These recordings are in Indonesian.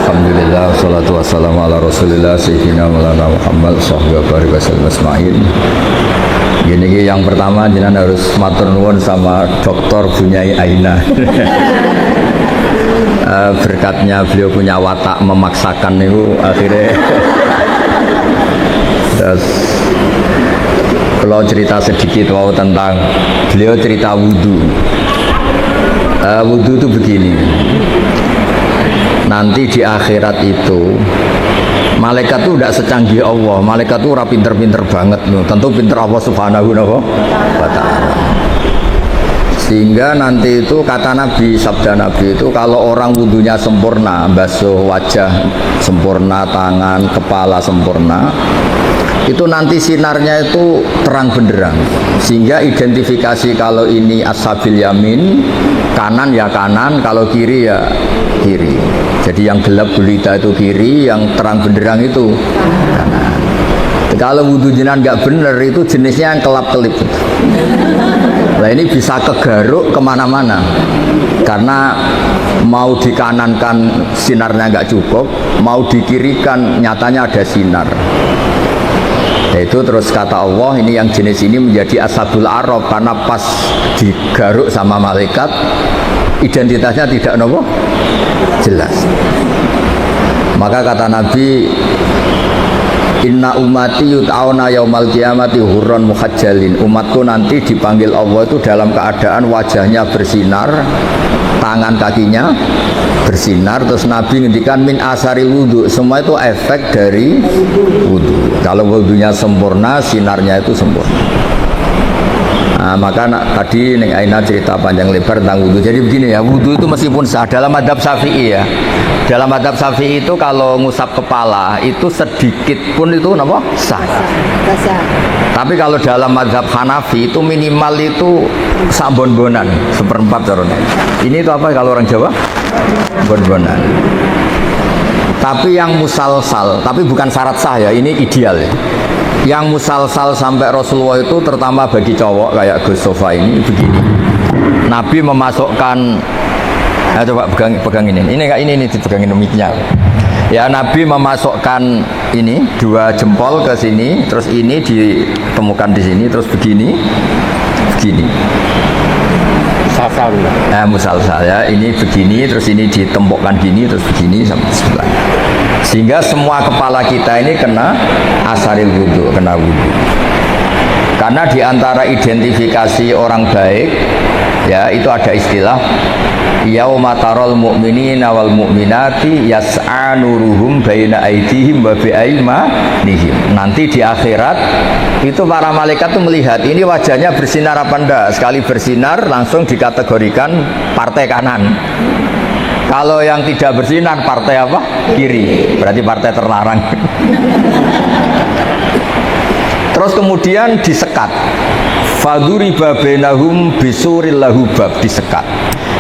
Alhamdulillah, wassalatu wassalamu ala rasulillah Sayyidina Maulana Muhammad Sahbihi barik wasallam asma'in. Gini yang pertama jenengan harus matur nuwun sama Dr. Bunyai Aina. Berkatnya beliau punya watak memaksakan itu akhirnya. Terus kalau cerita sedikit wow, tentang beliau cerita wudhu. Wudhu itu begini. Nanti di akhirat itu malaikat itu tidak secanggih Allah. Malaikat itu pinter-pinter banget loh. Tentu pinter Allah subhanahu wa ta'ala. Sehingga nanti itu kata Nabi, sabda Nabi itu kalau orang wudhunya sempurna, basuh wajah sempurna, tangan, kepala sempurna, itu nanti sinarnya itu terang benderang. Sehingga identifikasi kalau ini ashabil yamin, kanan ya kanan, kalau kiri ya kiri. Jadi yang gelap gulita itu kiri, yang terang benderang itu kanan. Kalau wudhu jenengan nggak bener itu jenisnya yang kelap-kelip. Nah ini bisa kegaruk kemana-mana karena mau dikanankan sinarnya nggak cukup, mau dikirikan nyatanya ada sinar. Itu terus kata Allah ini yang jenis ini menjadi ashabul araf karena pas digaruk sama malaikat identitasnya tidak jelas. Maka kata Nabi, inna ummati yut'auna yaumal qiyamati hurran muhajjalin. Umatku nanti dipanggil Allah itu dalam keadaan wajahnya bersinar, tangan kakinya bersinar. Terus Nabi ngendikan min asari wudhu, semua itu efek dari wudhu. Kalau wudhunya sempurna, sinarnya itu sempurna. Nah, maka tadi Neng Aina cerita panjang lebar tentang wudhu. Jadi begini ya, wudhu itu meskipun sah dalam madhab Syafi'i ya. Dalam madhab Syafi'i itu kalau ngusap kepala itu sedikit pun itu apa? Sah. Tapi kalau dalam madhab Hanafi itu minimal itu sabon-bonan, seperempat caranya. Ini itu apa kalau orang Jawa? Bon-bonan. Tapi yang musalsal, tapi bukan syarat sah ya, ini ideal ya. Yang musalsal sampai Rasulullah itu terutama bagi cowok kayak Gus Sofa ini begini. Nabi memasukkan, nah coba pegang ini dipegangin mic-nya. Ya Nabi memasukkan ini dua jempol ke sini, terus ini ditemukan di sini, terus begini. Musalsal. Nah, musalsal ya, ini begini, terus ini ditempokkan gini, terus begini sampai sebelah. Sehingga semua kepala kita ini kena asaril wudhu, kena wudhu. Karena diantara identifikasi orang baik, ya itu ada istilah yauma tarol mu'minina wal mu'minati yas'a nuruhum baina aydihim wa bi aymanihim. Nanti di akhirat itu para malaikat tuh melihat ini wajahnya bersinar apa enggak. Sekali bersinar langsung dikategorikan partai kanan. Kalau yang tidak bersinar partai apa? Kiri. Berarti partai terlarang. Terus kemudian disekat. Faduriba bainahum bisuril lahu bab, disekat.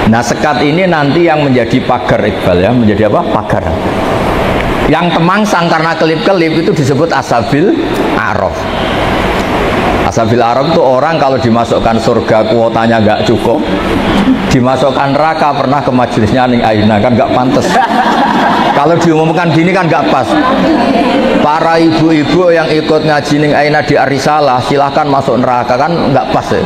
Nah, sekat ini nanti yang menjadi pagar Iqbal ya, menjadi apa? Pagar. Yang temangsang karena kelip-kelip itu disebut ashabil araf. Ashabil araf itu orang kalau dimasukkan surga kuotanya nggak cukup, dimasukkan neraka. Pernah ke majelisnya Ning Aina kan nggak pantas. Kalau diumumkan gini kan nggak pas. Para ibu-ibu yang ikut ngaji Ning Aina di Arisalah silahkan masuk neraka, kan nggak pas ya.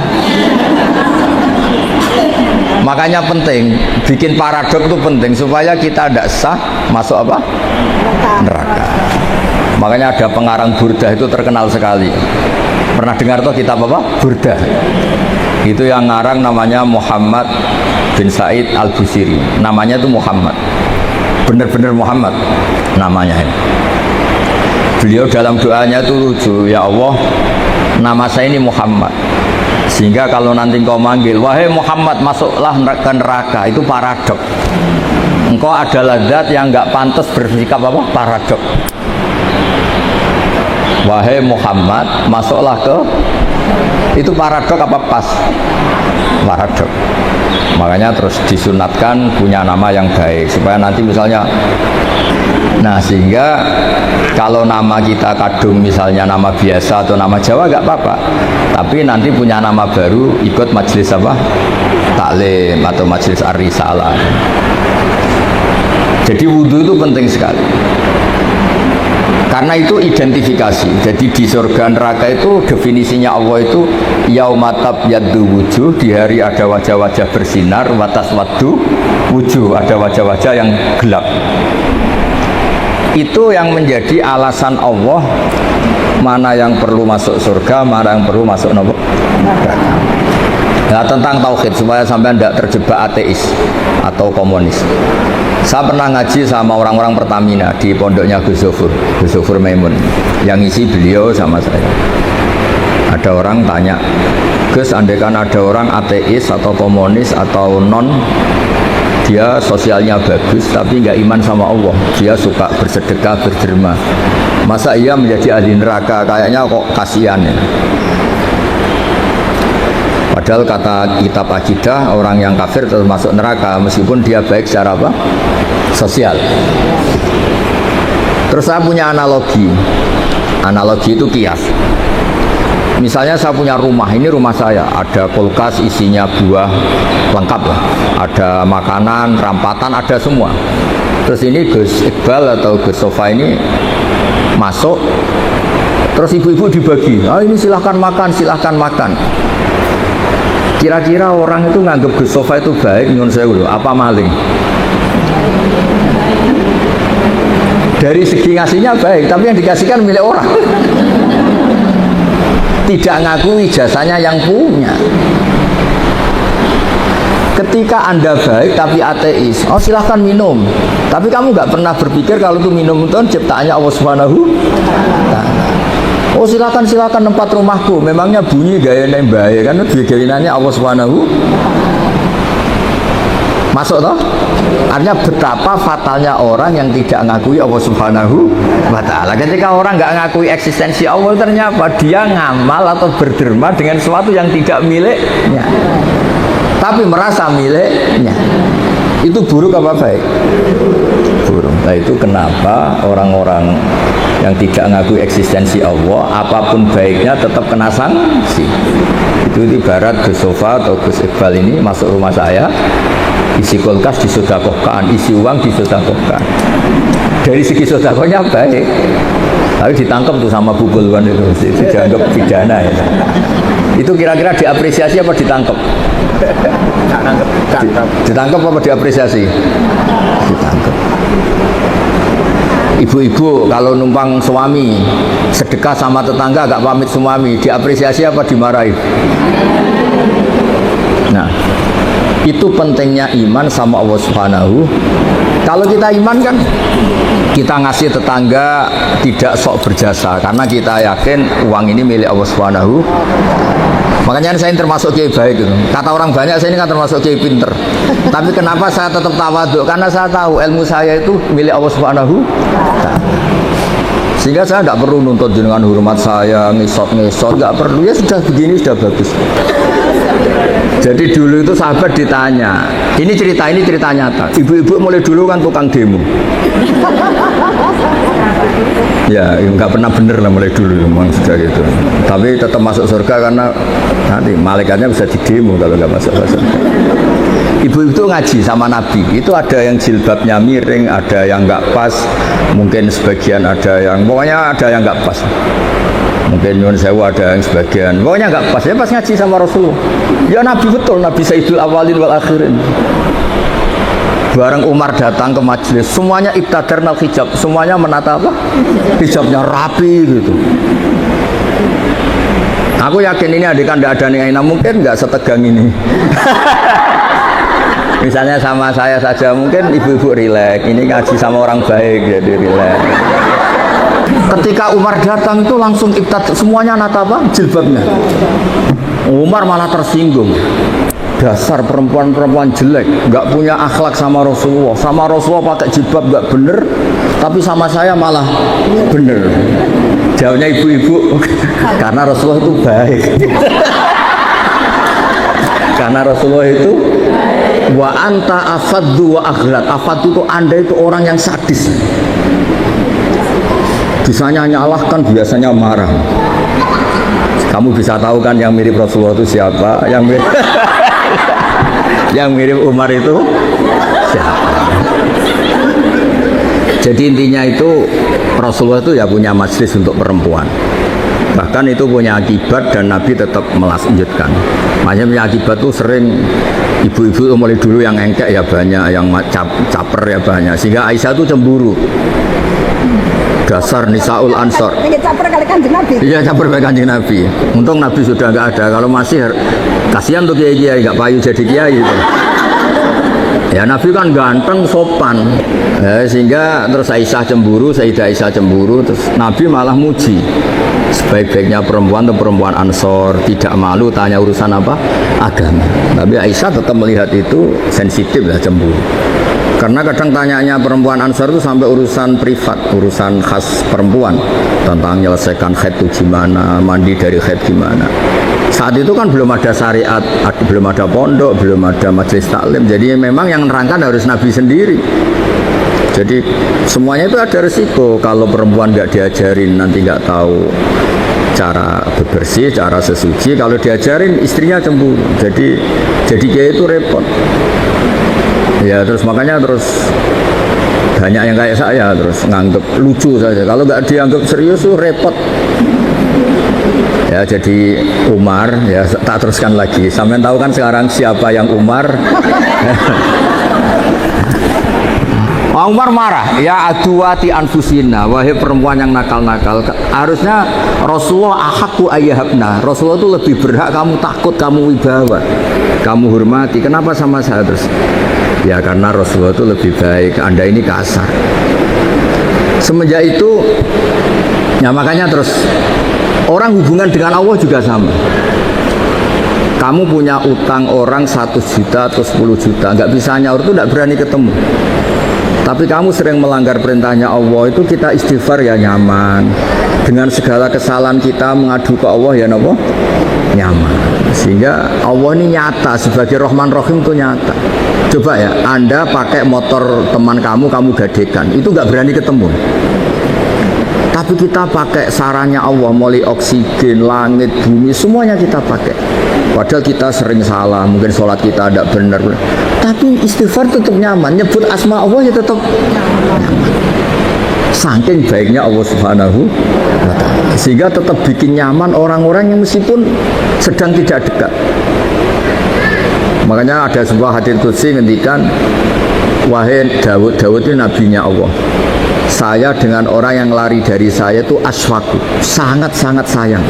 Makanya penting bikin paradok itu penting supaya kita tidak sah masuk apa? Neraka. Makanya ada pengarang Burdah itu terkenal sekali. Pernah dengar tuh kitab apa? Burdah. Itu yang ngarang namanya Muhammad bin Said Al-Busiri. Namanya itu Muhammad. Bener-bener Muhammad namanya. Beliau dalam doanya itu lucu, ya Allah, nama saya ini Muhammad. Sehingga kalau nanti engkau manggil, wahai Muhammad masuklah ke neraka, itu paradok. Engkau adalah zat yang nggak pantas bersikap apa? Paradok. Wahai Muhammad masuklah ke, itu paradok apa pas? Paradok. Makanya terus disunatkan punya nama yang baik supaya nanti misalnya, nah sehingga kalau nama kita kadung misalnya nama biasa atau nama Jawa nggak apa-apa, tapi nanti punya nama baru ikut majelis apa? Taklim atau majelis ar-risalah. Jadi wudhu itu penting sekali. Karena itu identifikasi. Jadi di surga neraka itu definisinya Allah itu yaumatab yaddu wujuh, di hari ada wajah-wajah bersinar, watas waddu wujuh, ada wajah-wajah yang gelap. Itu yang menjadi alasan Allah mana yang perlu masuk surga, mana yang perlu masuk neraka. Nah, tentang tauhid supaya sampai tidak terjebak ateis atau komunis. Saya pernah ngaji sama orang-orang Pertamina di pondoknya Gus Zofur Maimun, yang isi beliau sama saya. Ada orang tanya, Gus, andaikan ada orang ateis atau komunis atau non, dia sosialnya bagus tapi nggak iman sama Allah, dia suka bersedekah, berderma, masa ia menjadi ahli neraka? Kayaknya kok kasihan ya. Padahal kata kitab akidah, orang yang kafir tetap masuk neraka meskipun dia baik secara apa? Sosial. Terus saya punya analogi. Analogi itu kias. Misalnya saya punya rumah, ini rumah saya, ada kulkas isinya buah lengkap lah, ada makanan, rampatan, ada semua. Terus ini Gus Iqbal atau Gus Sofa ini masuk, terus ibu-ibu dibagi, ini silahkan makan, silahkan makan. Kira-kira orang itu nganggap Gus Sofa itu baik, nyun sewu, apa maling? Dari segi ngasihnya baik, tapi yang dikasihkan milik orang. Tidak ngakui jasanya yang punya. Ketika Anda baik tapi ateis, oh silahkan minum, tapi kamu nggak pernah berpikir kalau itu minum itu ciptaannya Allah Subhanahu wa Ta'ala. Oh silakan tempat rumahku, memangnya bunyi gaya nembaya kan bikinannya Allah Subhanahu. Masuk toh? Artinya betapa fatalnya orang yang tidak ngakui Allah Subhanahu wa Ta'ala. Ketika orang nggak ngakui eksistensi Allah, ternyata dia ngamal atau berderma dengan sesuatu yang tidak miliknya, tapi merasa miliknya. Itu buruk apa baik? Buruk. Nah itu kenapa orang-orang yang tidak ngakui eksistensi Allah, apapun baiknya tetap kena sanksi. Itu ibarat Gus Sofa atau Gus Iqbal ini masuk rumah saya, isi kulkas disodakohkan, isi uang disodakohkan. Dari segi sodakohnya baik, tapi ditangkap tuh sama bubul kan itu dianggap pidana ya. Itu kira-kira diapresiasi apa ditangkap? Ditangkap apa diapresiasi? Ditangkap. Ibu-ibu kalau numpang suami sedekah sama tetangga gak pamit suami, diapresiasi apa dimarahi? Nah, itu pentingnya iman sama Allah Subhanahu. Kalau kita iman kan kita ngasih tetangga tidak sok berjasa karena kita yakin uang ini milik Allah Subhanahu. Makanya saya termasuk kiai baik gitu. Kata orang banyak saya ini kan termasuk kiai pinter. Tapi kenapa saya tetap tawadhu? Karena saya tahu ilmu saya itu milik Allah Subhanahu. Sehingga saya tidak perlu nuntut dengan hormat saya, ngisot, nggak perlu. Ya sudah begini sudah bagus. Jadi dulu itu sahabat ditanya, ini cerita nyata. Ibu-ibu mulai dulu kan tukang demo. Ya nggak pernah bener lah mulai dulu memang sudah gitu. Tapi tetap masuk surga karena nanti malaikatnya bisa didemo kalau nggak masuk surga. Ibu itu ngaji sama Nabi, itu ada yang jilbabnya miring, ada yang nggak pas, mungkin sebagian ada yang, pokoknya ada yang nggak pas. Mungkin nyuwun sewu ada yang sebagian, pokoknya nggak pas. Ya pas ngaji sama Rasulullah. Ya Nabi betul, Nabi Sayyidul Awalin wal Akhirin. Bareng Umar datang ke majelis, semuanya ibtadarnal hijab, semuanya menata apa? Hijabnya rapi gitu. Aku yakin ini adegan tidak ada nih, mungkin nggak setegang ini. Misalnya sama saya saja, mungkin ibu-ibu rileks, ini ngaji sama orang baik jadi rileks. Ketika Umar datang itu langsung ibtad, semuanya nata apa? Jilbabnya. Umar malah tersinggung. Dasar perempuan-perempuan jelek, nggak punya akhlak sama Rasulullah pakai jilbab nggak bener, tapi sama saya malah bener. Jawabnya ibu-ibu, karena Rasulullah itu baik. Karena Rasulullah itu wa anta afaddu wa aghlad. Afaddu itu Anda itu orang yang sadis. Bisanya nyalahkan, biasanya marah. Kamu bisa tahu kan yang mirip Rasulullah itu siapa? Yang mirip Umar itu siapa? Jadi intinya itu Rasulullah itu ya punya majlis untuk perempuan. Bahkan itu punya akibat dan Nabi tetap melanjutkan. Makanya punya akibat tuh sering ibu-ibu mulai dulu yang engkek ya banyak, yang caper ya banyak. Sehingga Aisyah tuh cemburu. Dasar Nisaul Ansor. Caper kali Kanjeng Nabi. Iya, caper kali Kanjeng Nabi. Untung Nabi sudah nggak ada. Kalau masih kasihan tuh kiai-kiai nggak payu jadi kiai gitu. Ya Nabi kan ganteng, sopan, ya, sehingga terus Aisyah cemburu, Sayyidah Aisyah cemburu, terus Nabi malah muji sebaik-baiknya perempuan atau perempuan Ansor, tidak malu tanya urusan apa? Agama. Tapi Aisyah tetap melihat itu sensitif lah, cemburu. Karena kadang tanyanya perempuan Ansor itu sampai urusan privat, urusan khas perempuan, tentang menyelesaikan haid itu gimana, mandi dari haid gimana. Saat itu kan belum ada syariat, belum ada pondok, belum ada majelis taklim. Jadi memang yang menerangkan harus Nabi sendiri. Jadi semuanya itu ada resiko. Kalau perempuan nggak diajarin nanti nggak tahu cara bebersih, cara sesuci. Kalau diajarin istrinya cemburu. Jadi kayak itu repot. Ya terus makanya terus banyak yang kayak saya terus nganggep lucu saja. Kalau nggak dianggap serius tuh repot. Ya jadi Umar, ya tak teruskan lagi. Sampai tahu kan sekarang siapa yang Umar? Umar marah, ya aduwati anfusina, wahai perempuan yang nakal-nakal. Harusnya Rasulullah ahakku ayyahabna. Rasulullah itu lebih berhak kamu takut, kamu wibawa, kamu hormati. Kenapa sama saya terus? Ya karena Rasulullah itu lebih baik. Anda ini kasar. Semenjak itu, ya makanya terus. Orang hubungan dengan Allah juga sama. Kamu punya utang orang 1 juta atau 10 juta, nggak bisa nyaur itu nggak berani ketemu. Tapi kamu sering melanggar perintahnya Allah, itu kita istighfar ya nyaman. Dengan segala kesalahan kita mengadu ke Allah ya nopo nyaman. Sehingga Allah ini nyata sebagai Rahman Rahim itu nyata. Coba ya, Anda pakai motor teman kamu gadekan, itu nggak berani ketemu. Tapi kita pakai sarannya Allah, mulai oksigen, langit, bumi, semuanya kita pakai. Padahal kita sering salah, mungkin sholat kita tidak benar. Tapi istighfar tetap nyaman, nyebut asma Allah ya tetap nyaman. Saking baiknya Allah Subhanahu wa Ta'ala. Sehingga tetap bikin nyaman orang-orang yang meskipun sedang tidak dekat. Makanya ada sebuah hadits qudsi ngendikan, wahai Daud ini nabinya Allah. Saya dengan orang yang lari dari saya itu aswaku, sangat-sangat sayang.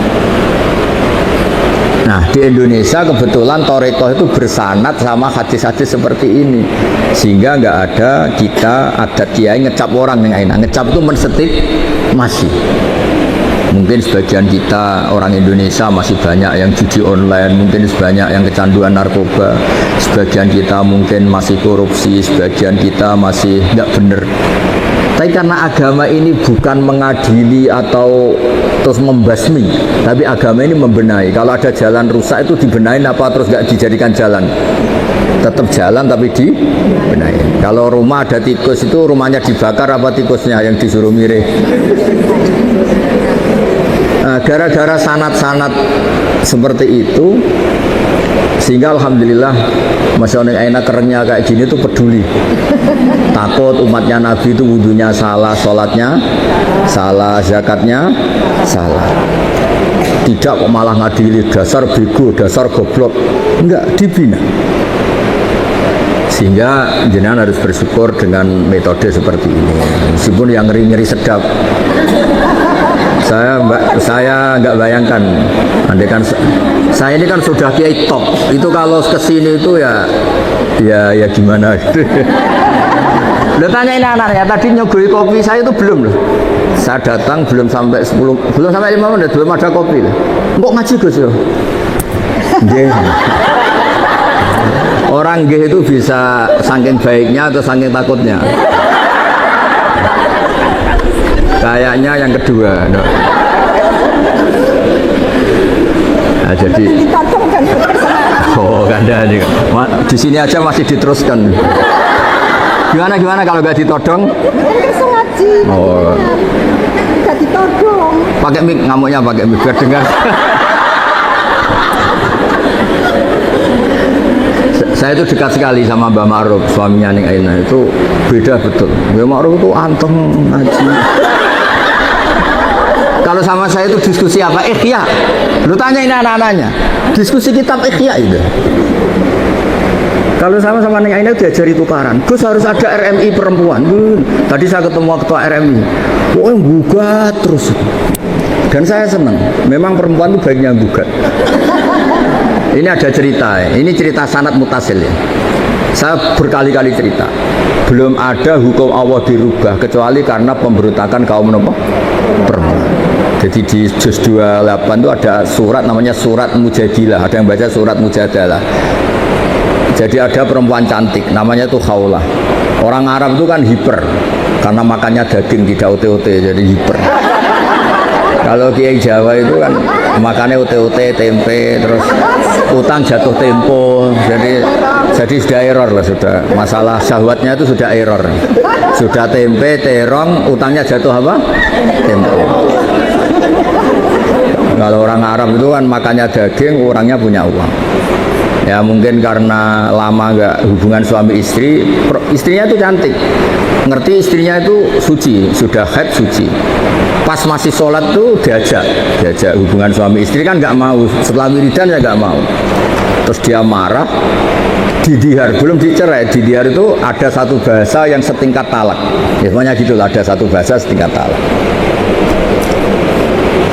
Nah di Indonesia kebetulan Torekoh itu bersanad sama hadis-hadis seperti ini, sehingga nggak ada kita adat kiai ngecap orang yang enak. Ngecap itu mensetik masih. Mungkin sebagian kita orang Indonesia masih banyak yang judi online, mungkin sebanyak yang kecanduan narkoba, sebagian kita mungkin masih korupsi, sebagian kita masih nggak bener. Tapi karena agama ini bukan mengadili atau terus membasmi, tapi agama ini membenahi. Kalau ada jalan rusak itu dibenahin apa terus nggak dijadikan jalan? Tetap jalan tapi dibenahin. Kalau rumah ada tikus itu rumahnya dibakar apa tikusnya yang disuruh mirip? Nah, gara-gara sanat-sanat seperti itu, sehingga alhamdulillah Masya Allah enak kerennya kayak gini tuh peduli. Takut umatnya Nabi itu wudunya salah, sholatnya salah, zakatnya salah. Tidak kok malah ngadili dasar bego, dasar goblok. Enggak, dibina. Sehingga jenengan harus bersyukur dengan metode seperti ini. Meskipun yang ngeri-ngeri sedap. Saya nggak bayangkan, andai kan saya ini kan sudah kiai top, itu kalau kesini itu ya gimana? Lo tanyain anaknya, tadi nyogoi kopi saya itu belum loh. Saya datang belum sampai 5 menit belum ada kopi. Kok ngaji Gus yo? Nggih. Orang nggih itu bisa saking baiknya atau saking takutnya. Kayaknya yang kedua. No. Nah, jadi oh ganda nih. Di sini aja masih diteruskan. Gimana kalau nggak ditodong? Oh. Nggak ditodong. Pakai mic, ngamuknya pakai mic biar dengar. Saya itu dekat sekali sama Mbak Ma'ruf, suaminya Ning Aina itu beda betul. Mbak Ma'ruf itu anteng ngaji. Kalau sama saya itu diskusi apa? Ikhya. Lu tanya ini anak-anaknya. Diskusi kitab Ikhya itu. Kalau sama-sama Ning Aina diajari tukaran. Gus harus ada RMI perempuan. Tadi saya ketemu ketua RMI. Oh, gugat terus. Dan saya senang. Memang perempuan itu baiknya gugat. Ini ada cerita ya. Ini cerita sanad mutasil ya. Saya berkali-kali cerita. Belum ada hukum Allah dirubah kecuali karena pemberontakan kaum perempuan. Jadi di juz 28 itu ada surat namanya surat Mujadilah. Ada yang baca surat Mujadalah. Jadi ada perempuan cantik namanya itu Khawlah. Orang Arab itu kan hiper karena makannya daging tidak ote-ote jadi hiper. Kalau Kiai Jawa itu kan makannya ote-ote, tempe, terus utang jatuh tempo, jadi sudah error lah sudah. Masalah syahwatnya itu sudah error. Sudah tempe, terong, utangnya jatuh apa? Tempo. Kalau orang Arab itu kan makannya daging, orangnya punya uang. Ya mungkin karena lama nggak hubungan suami istri, istrinya itu cantik. Ngerti istrinya itu suci, sudah haid suci. Pas masih sholat tuh diajak hubungan suami istri kan nggak mau, setelah wiridan ya nggak mau. Terus dia marah, didihar, belum dicerai. Didihar itu ada satu bahasa yang setingkat talak. Ya semuanya gitu lah, ada satu bahasa setingkat talak.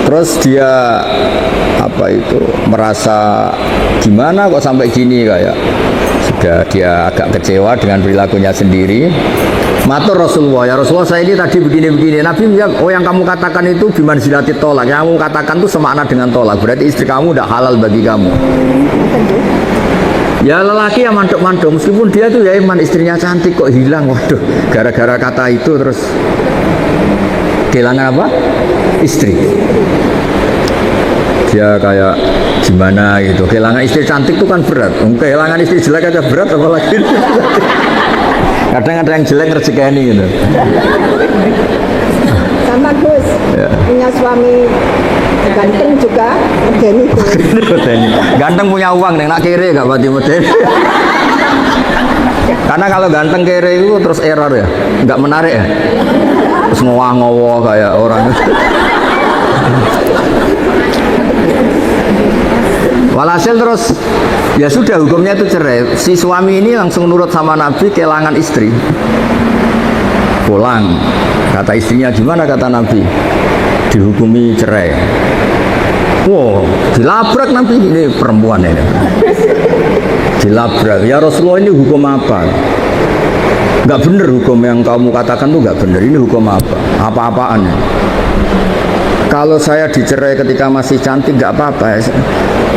Terus dia apa itu merasa gimana kok sampai gini kayak sudah dia agak kecewa dengan perilakunya sendiri. Matur Rasulullah, ya Rasulullah saya ini tadi begini-begini. Nabi bilang, oh yang kamu katakan itu bimanzilati tolak. Yang kamu katakan itu semakna dengan tolak. Berarti istri kamu tidak halal bagi kamu. Ya lelaki yang mantuk-mantuk, meskipun dia tuh ya iman istrinya cantik kok hilang. Waduh, gara-gara kata itu terus kehilangan apa? Istri. Dia kayak gimana gitu. Kehilangan istri cantik itu kan berat. Kehilangan istri jelek aja berat apalagi. Kadang ada yang jelek rezekani gitu. Sama Gus, ya. Punya suami ganteng juga medeni Gus. Ganteng punya uang, nak kere gak pati medeni. Karena kalau ganteng kere itu terus error ya, nggak menarik ya. Terus ngowah-ngowah kayak orang. Walhasil terus ya sudah hukumnya itu cerai. Si suami ini langsung nurut sama Nabi, kehilangan istri. Pulang. Kata istrinya gimana kata Nabi? Dihukumi cerai. Wow, dilabrak Nabi ini perempuan ini. Dilabrak. Ya Rasulullah ini hukum apa? Enggak benar hukum yang kamu katakan tuh enggak benar. Ini hukum apa? Apa-apaan? Kalau saya dicerai ketika masih cantik enggak apa-apa.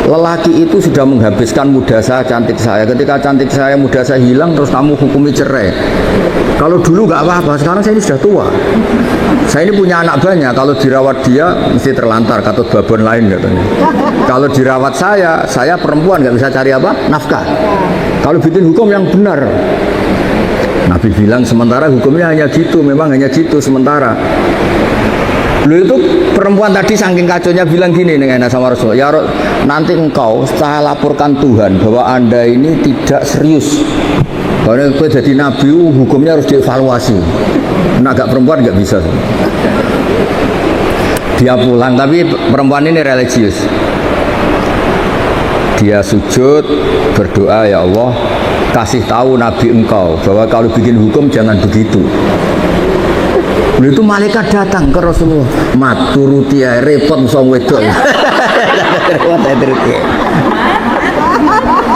Lelaki itu sudah menghabiskan muda saya, cantik saya. Ketika cantik saya, muda saya hilang, terus kamu hukumi cerai. Kalau dulu nggak apa-apa, sekarang saya ini sudah tua. Saya ini punya anak banyak. Kalau dirawat dia, mesti terlantar, katut babon lain katanya. Kalau dirawat saya perempuan nggak bisa cari apa? Nafkah. Kalau bikin hukum yang benar. Nabi bilang sementara hukumnya hanya gitu, memang hanya gitu sementara. Lu itu perempuan tadi saking kacaunya bilang gini dengan sama Rasul, ya nanti engkau saya laporkan Tuhan bahwa anda ini tidak serius. Kalau itu jadi nabi hukumnya harus dievaluasi. Nah agak perempuan nggak bisa. Dia pulang tapi perempuan ini religius. Dia sujud berdoa ya Allah kasih tahu nabi engkau bahwa kalau bikin hukum jangan begitu. Itu malaikat datang ke Rasulullah, mat turuti ya repot song wedok.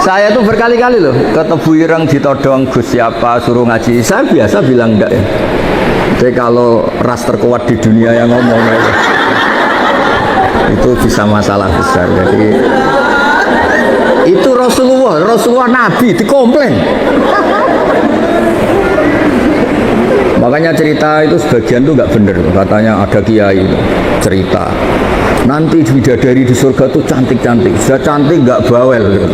Saya tuh berkali-kali loh ketemu ireng ditodong Gus siapa suruh ngaji. Saya biasa bilang enggak ya. Tapi kalau ras terkuat di dunia yang ngomong itu bisa masalah besar. Jadi itu Rasulullah Nabi dikomplain. Makanya cerita itu sebagian tuh nggak bener. Katanya ada kiai itu cerita nanti bidadari di surga tuh cantik-cantik. Sudah cantik nggak bawel gitu.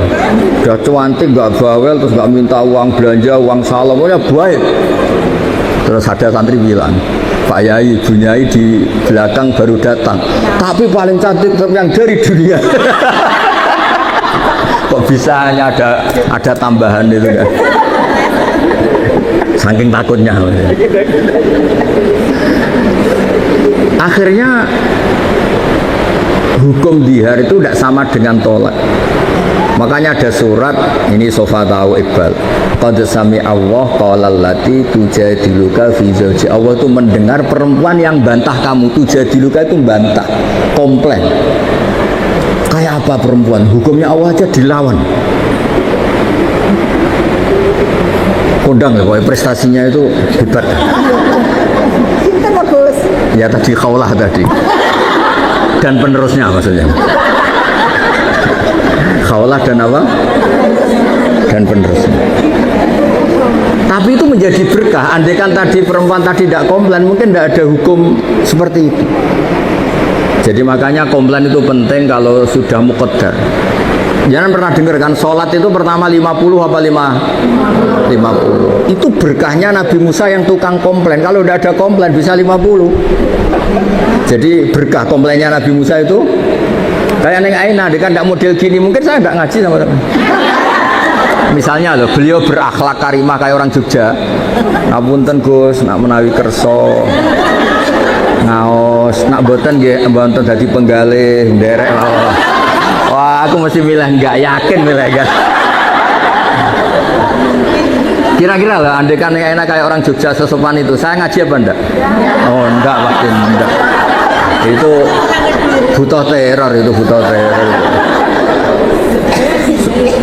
Sudah cantik nggak bawel terus nggak minta uang belanja, uang salam, pokoknya baik. Terus ada santri bilang, Pak Yai, Bu Nyai di belakang baru datang, tapi paling cantik yang dari dunia. Kok bisa hanya ada tambahan itu kan? Saking takutnya. Akhirnya hukum dihar itu tidak sama dengan tolak. Makanya ada surat ini Sofa tahu Iqbal. Qad sami Allah qala allati tujadiluka fi zawji. Allah itu mendengar perempuan yang bantah kamu. Tujadiluka itu bantah, komplain. Kayak apa perempuan? Hukumnya Allah aja dilawan. Kondang ya, pokoknya prestasinya itu hebat. Cinta Gus. Ya tadi Khawlah tadi. Dan penerusnya maksudnya. Khawlah dan apa? Dan penerusnya. Tapi itu menjadi berkah. Andai kan tadi perempuan tadi tidak komplain, mungkin tidak ada hukum seperti itu. Jadi makanya komplain itu penting kalau sudah muqaddar. Jangan pernah dengar kan sholat itu pertama 50 apa 50. Itu berkahnya Nabi Musa yang tukang komplain. Kalau tidak ada komplain bisa 50. Jadi berkah komplainnya Nabi Musa itu kayak Neng Aina, dia kan tidak model gini. Mungkin saya tidak ngaji sama teman. Misalnya loh, beliau berakhlak karimah kayak orang Jogja. Ngapunten Gus, nak menawi kerso, ngaos, nak boten nggih, mboten dadi penggalih, nderek lah. Wah, aku mesti milih enggak, yakin milih enggak. Kira-kira lah, andai kan enak kayak orang Jogja sesopan itu, saya ngaji apa enggak? Oh enggak, pasti enggak. Itu butuh teror, itu butuh teror.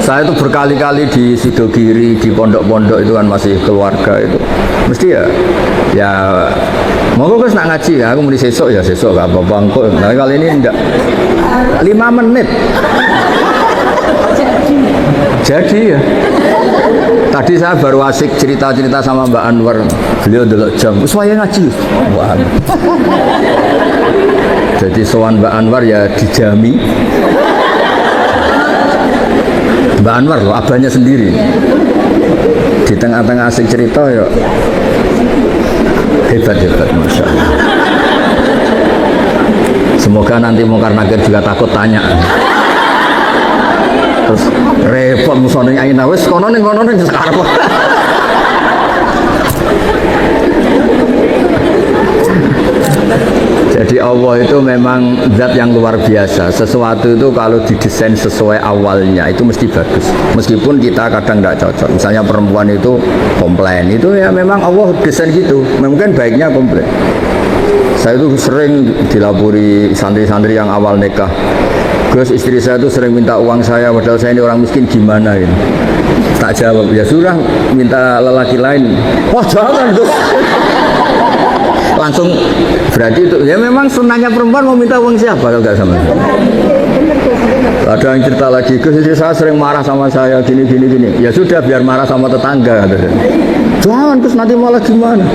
Saya itu berkali-kali di Sidogiri, di pondok-pondok itu kan masih keluarga itu. Mesti ya mau gue nak ngaji ya, aku mau sesok ya sesok gak apa-apa kok. Nah kali ini enggak 5 menit. Jadi ya tadi saya baru asik cerita-cerita sama Mbak Anwar, beliau delok jam, saya ngaji. Wah. Jadi sowan Mbak Anwar ya dijami. Mbak Anwar loh, abahnya sendiri. Di tengah-tengah asik cerita ya hebat-hebat, Masya Allah. Semoga nanti Mungkar Nakir juga takut tanya. Terus repot musoning Aina, wes kono ning sekarang. Jadi Allah itu memang zat yang luar biasa. Sesuatu itu kalau didesain sesuai awalnya itu mesti bagus. Meskipun kita kadang tidak cocok. Misalnya perempuan itu komplain, itu ya memang Allah desain gitu. Mungkin baiknya komplain. Saya itu sering dilapori santri-santri yang awal nikah. Gus, istri saya itu sering minta uang saya, padahal saya ini orang miskin, gimana ini? Tak jawab, ya sudah minta lelaki lain. Wah jangan Gus. Langsung berarti itu ya memang sunnahnya perempuan mau minta uang siapa kalau nggak sama. Ada yang cerita lagi, Gus istri saya sering marah sama saya gini. Ya sudah biar marah sama tetangga. Jangan Gus nanti malah gimana?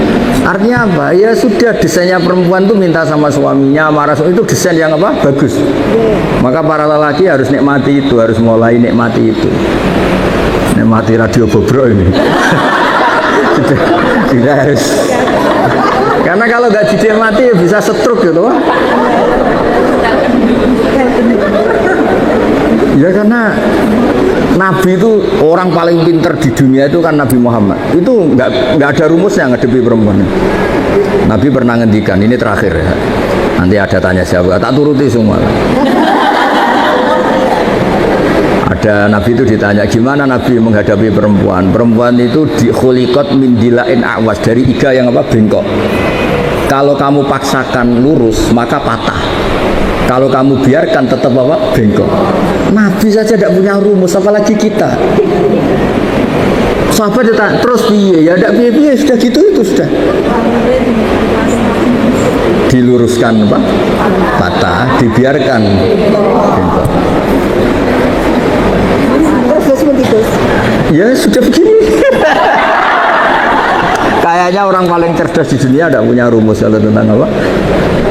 Artinya apa? Ya sudah desainnya perempuan tuh minta sama suaminya marah itu desain yang apa? Bagus. Maka para lelaki harus nikmati itu, harus mulai nikmati itu. Nikmati radio bobrok ini. Sudah harus. Karena kalau nggak dinikmati bisa stroke gitu. Ya karena Nabi itu orang paling pinter di dunia itu kan Nabi Muhammad. Itu nggak ada rumusnya ngadepi perempuan. Nabi pernah ngendikan, ini terakhir ya. Nanti ada tanya siapa, tak turuti semua. Ada Nabi itu ditanya gimana Nabi menghadapi perempuan. Perempuan itu dikhuliqat min dilain awas, dari iga yang apa? Bengkok. Kalau kamu paksakan lurus maka patah. Kalau kamu biarkan tetap apa? Bengkok. Nabi saja tidak punya rumus, apalagi kita. Sahabat ditanya, terus piye? Ya tidak piye-piye, sudah gitu itu sudah. Diluruskan apa? Patah, dibiarkan bengkok. Ya sudah begini. Kayaknya orang paling cerdas di dunia tidak punya rumus kalau tentang apa?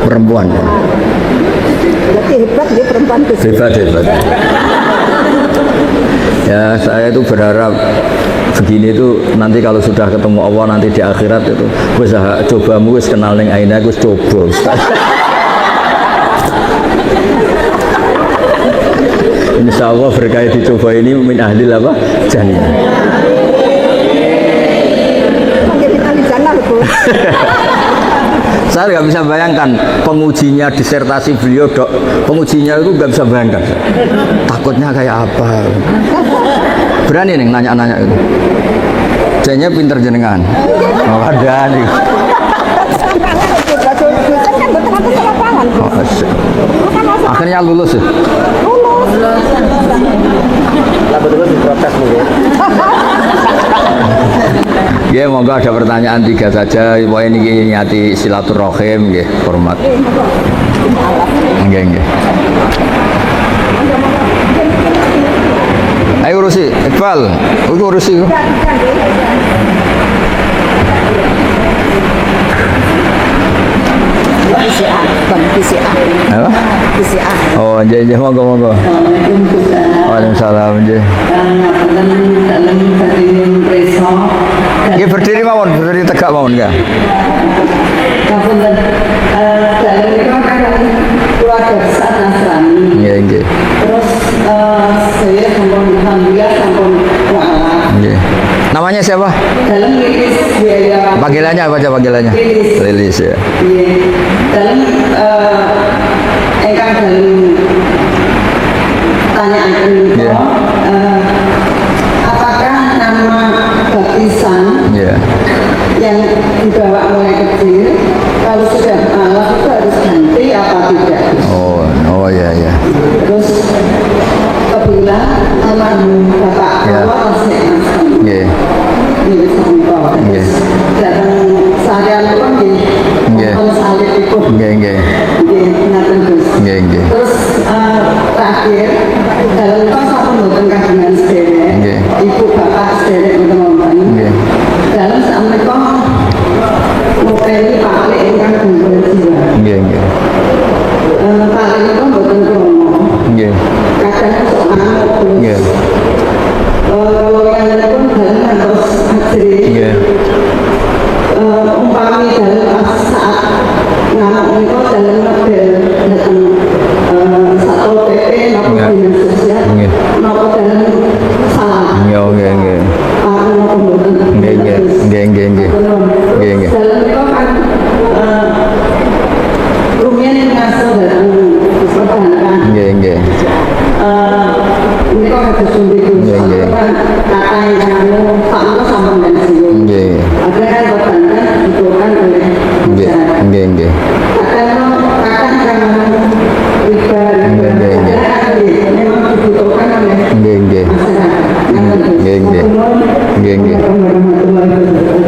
Perempuan. Berarti hebat dia perempuan itu. Hebat. Ya saya itu berharap begini itu nanti kalau sudah ketemu Allah nanti di akhirat itu wis cobamu wis kenal ning Aina wis coba. Insya Allah berkah dicoba ini min ahli apa? Jannah. Jadi ahli jannah betul. Saya nggak bisa bayangkan pengujinya disertasi beliau dok, pengujinya itu nggak bisa bayangkan. Takutnya kayak apa? Berani nih nanya-nanya itu. Jadinya pinter jenengan. Oh, ada nih. Oh, akhirnya lulus ya? Lulus diprotes mungkin. Ya, monggo ada pertanyaan 3 saja. Pokoknya ini nyati silaturahim, ya, hormat. Nggih. Ayo urusi, Iqbal, urusi. PCA. Apa? PCA. Oh, nggih, monggo. Waalaikumsalam, nggih. Nggih berdiri mawon, berdiri tegak mawon nggih. Keluarga besar Nasrani. Nggih. Terus saya sampun alhamdulillah sampun wa'ala. Nggih. Namanya siapa? Dalam lilis biaya. Panggilannya apa aja panggilannya? Lilis ya. Iya. Dalam engkang dalam tanyaan ini, Iya. apakah nama baptisan Iya. yang dibawa mulai kecil kalau sudah malam itu harus ganti apa tidak? Oh ya. Terus apabila almarhum bapak Ya. awal masih masuk Nggih. di Songko, Nggih. datang seharian itu kan di Nggih. salib itu Nggih. di Naten Gus. Nggih. Terus terakhir dalam kan satu mboten kagungan sederek, Nggih. ibu bapak sederek teman-teman. Nggih. Dalam sameika ngopeni Pak ingkang gunggung jiwa. Nggih. Pak itu mboten kromo. Nggih. Kadang sok ngamuk Nggih. terus. Yang pun dalam harus ajri. Nggih. Umpami dalam saat ngamuk itu dalam model datang Satpol PP maupun Nggih. dinas sosial Nggih. maupun dalam salah. Nggih. Maupun mboten. Nggih. Dalam itu kan rumiyin ngasuh dalam perbankan. Nggih. Ini kok ada sumber Nggih. kata yang Pak Angko sampun pensiun. Nggih. Ada kan perbankan dibutuhkan oleh masyarakat. Nggih. Kadang riba, memang dibutuhkan oleh Nggih. masyarakat. Nggih.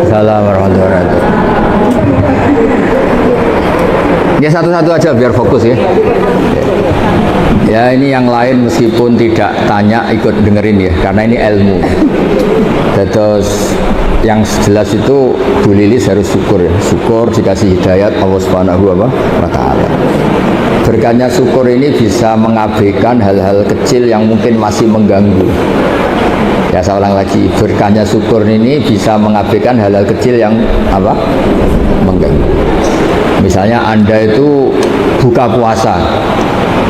Assalamualaikum warahmatullahi wabarakatuh. Ya satu-satu aja biar fokus ya. Ya ini yang lain meskipun tidak tanya ikut dengerin ya karena ini ilmu. Terus yang jelas itu Bu Lilis harus syukur ya. Syukur dikasih hidayat Allah Subhanahu wa taala. Berkahnya syukur ini bisa mengabaikan hal-hal kecil yang mungkin masih mengganggu. Ya saya ulang lagi, berkahnya syukur ini bisa mengabaikan hal-hal kecil yang apa? Mengganggu. Misalnya Anda itu buka puasa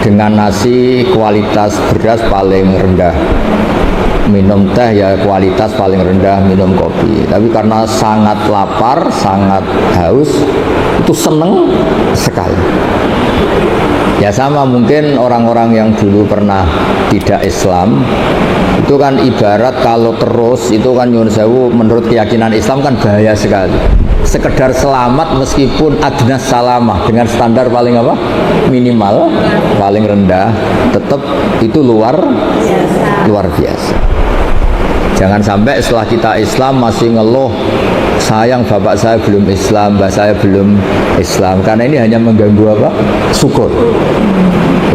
dengan nasi kualitas beras paling rendah, minum teh ya kualitas paling rendah, minum kopi. Tapi karena sangat lapar, sangat haus, itu seneng sekali. Ya sama mungkin orang-orang yang dulu pernah tidak Islam, itu kan ibarat kalau terus itu kan nyuwun sewu menurut keyakinan Islam kan bahaya sekali. Sekedar selamat meskipun adnas salamah dengan standar paling apa? Minimal, paling rendah, tetap itu luar biasa. Jangan sampai setelah kita Islam masih ngeluh, sayang bapak saya belum Islam, mbak saya belum Islam, karena ini hanya mengganggu apa? Syukur.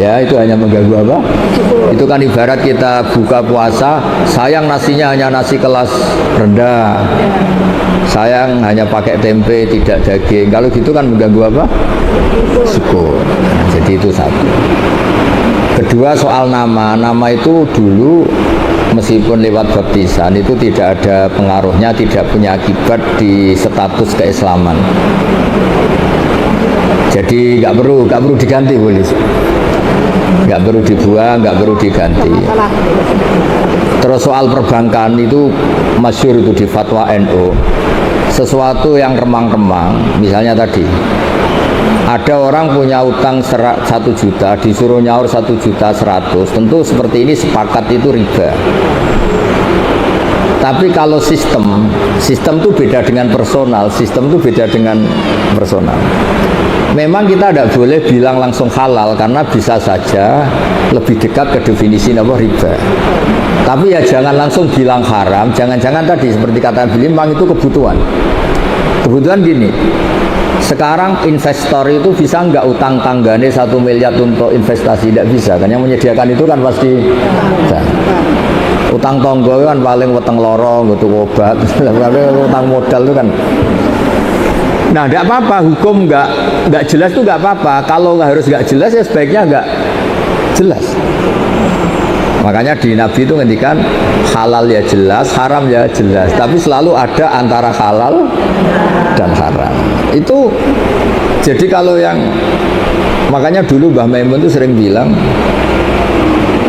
Ya itu hanya mengganggu apa? Itu kan ibarat kita buka puasa, sayang nasinya hanya nasi kelas rendah, sayang hanya pakai tempe tidak daging. Kalau gitu kan mengganggu apa? Syukur. Nah, jadi itu satu. Kedua soal nama itu dulu meskipun lewat baptisan itu tidak ada pengaruhnya, tidak punya akibat di status keislaman. Jadi nggak perlu diganti boleh. nggak perlu dibuang, nggak perlu diganti. Masalah. Terus soal perbankan itu masyhur itu di fatwa NU. Sesuatu yang remang-remang, misalnya tadi ada orang punya utang 1 juta, disuruh nyaur 1.100.000, tentu seperti ini sepakat itu riba. Tapi kalau sistem itu beda dengan personal, sistem itu beda dengan personal. Memang kita tidak boleh bilang langsung halal karena bisa saja lebih dekat ke definisi apa riba. Tapi ya jangan langsung bilang haram, jangan-jangan tadi seperti kata beliau memang itu kebutuhan. Kebutuhan gini, sekarang investor itu bisa nggak utang tanggane 1 miliar untuk investasi? Tidak bisa, kan yang menyediakan itu kan pasti nah, utang tonggo kan paling weteng lorong, untuk obat, utang modal itu kan. Nah, tidak apa-apa, hukum nggak jelas itu nggak apa-apa. Kalau nggak harus nggak jelas ya sebaiknya nggak jelas. Makanya di Nabi itu ngendikan halal ya jelas, haram ya jelas. Tapi selalu ada antara halal dan haram. Itu jadi kalau yang makanya dulu Mbah Maimun itu sering bilang,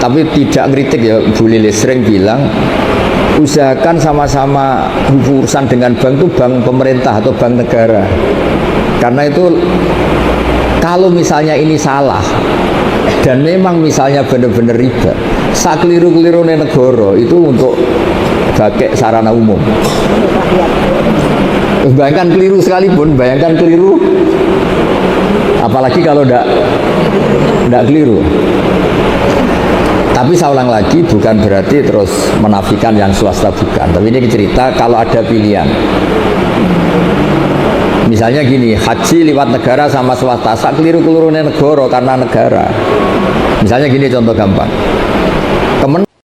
tapi tidak ngeritik ya, Bu Lilis sering bilang, usahakan sama-sama urusan dengan bank itu bank pemerintah atau bank negara. Karena itu kalau misalnya ini salah dan memang misalnya benar-benar riba, sakeliru-keliru negara itu untuk pakai sarana umum. Bayangkan keliru sekalipun, bayangkan keliru, apalagi kalau tidak keliru. Tapi saya ulang lagi, bukan berarti terus menafikan yang swasta, bukan. Tapi ini cerita kalau ada pilihan. Misalnya gini, haji lewat negara sama swasta, sak keliru-keliru negara karena negara. Misalnya gini contoh gampang.